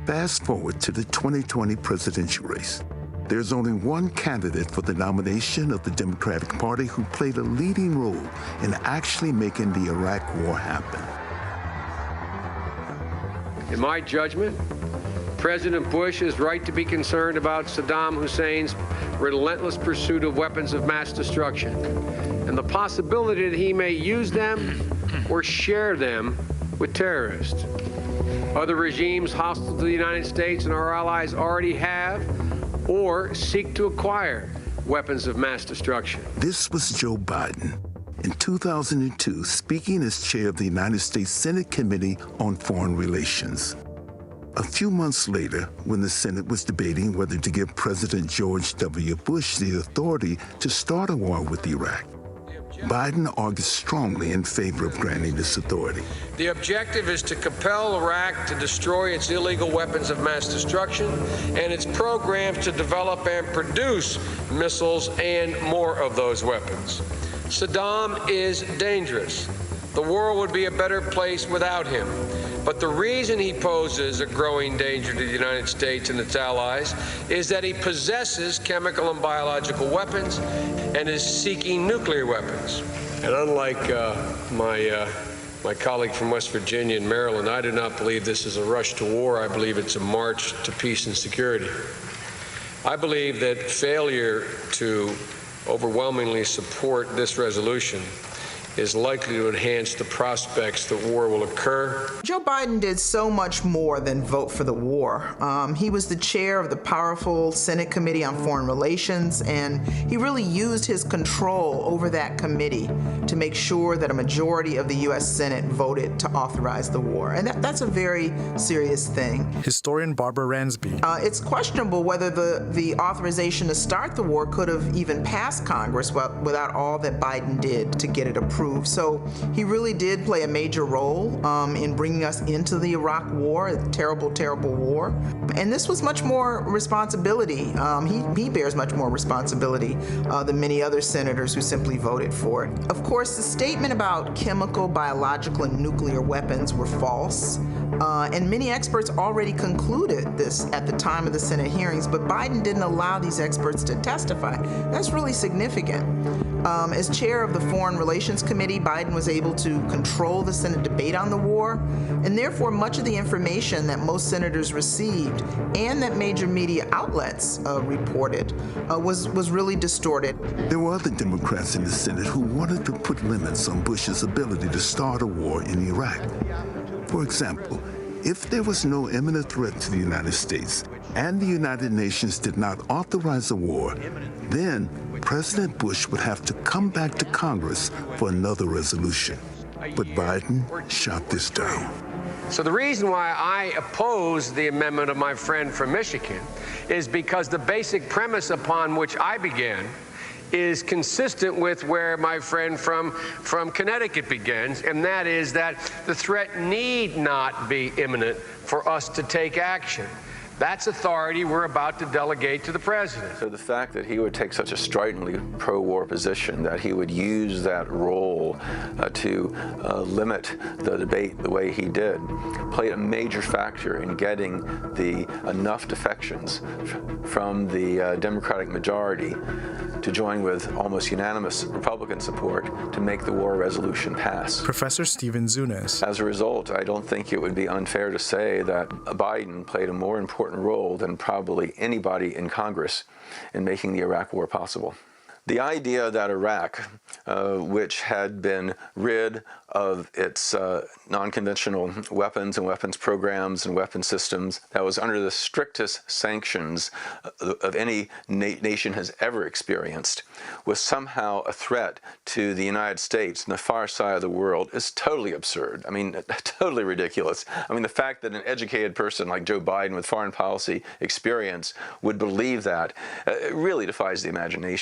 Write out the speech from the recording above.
Fast forward to the 2020 presidential race. There's only one candidate for the nomination of the Democratic Party who played a leading role in actually making the Iraq War happen. In my judgment, President Bush is right to be concerned about Saddam Hussein's relentless pursuit of weapons of mass destruction and the possibility that he may use them or share them with terrorists. Other regimes hostile to the United States and our allies already have or seek to acquire weapons of mass destruction. This was Joe Biden in 2002, speaking as chair of the United States Senate Committee on Foreign Relations. A few months later, when the Senate was debating whether to give President George W. Bush the authority to start a war with Iraq, Biden argued strongly in favor of granting this authority. The objective is to compel Iraq to destroy its illegal weapons of mass destruction and its programs to develop and produce missiles and more of those weapons. Saddam is dangerous. The world would be a better place without him. But the reason he poses a growing danger to the United States and its allies is that he possesses chemical and biological weapons and is seeking nuclear weapons. And unlike my colleague from West Virginia and Maryland, I do not believe this is a rush to war. I believe it's a march to peace and security. I believe that failure to overwhelmingly support this resolution is likely to enhance the prospects that war will occur. Joe Biden did so much more than vote for the war. He was the chair of the powerful Senate Committee on Foreign Relations, and he really used his control over that committee to make sure that a majority of the U.S. Senate voted to authorize the war. And that's a very serious thing. Historian Barbara Ransby. It's questionable whether the authorization to start the war could have even passed Congress without all that Biden did to get it approved. So he really did play a major role in bringing us into the Iraq War, a terrible, terrible war. And this was much more responsibility. He bears much more responsibility than many other senators who simply voted for it. Of course, the statement about chemical, biological, and nuclear weapons were false. And many experts already concluded this at the time of the Senate hearings, but Biden didn't allow these experts to testify. That's really significant. As chair of the Foreign Relations Committee, Biden was able to control the Senate debate on the war, and therefore much of the information that most senators received and that major media outlets reported was really distorted. There were other Democrats in the Senate who wanted to put limits on Bush's ability to start a war in Iraq. For example, if there was no imminent threat to the United States and the United Nations did not authorize a war, then President Bush would have to come back to Congress for another resolution. But Biden shot this down. So the reason why I oppose the amendment of my friend from Michigan is because the basic premise upon which I began is consistent with where my friend from Connecticut begins, and that is that the threat need not be imminent for us to take action. That's authority we're about to delegate to the president. So the fact that he would take such a stridently pro-war position, that he would use that role to limit the debate the way he did, played a major factor in getting enough defections from the Democratic majority to join with almost unanimous Republican support to make the war resolution pass. Professor Stephen Zunes. As a result, I don't think it would be unfair to say that Biden played a more important role than probably anybody in Congress in making the Iraq War possible. The idea that Iraq, which had been rid of its non-conventional weapons and weapons programs and weapon systems, that was under the strictest sanctions of any nation has ever experienced, was somehow a threat to the United States and the far side of the world is totally absurd. I mean, totally ridiculous. I mean, the fact that an educated person like Joe Biden with foreign policy experience would believe that really defies the imagination.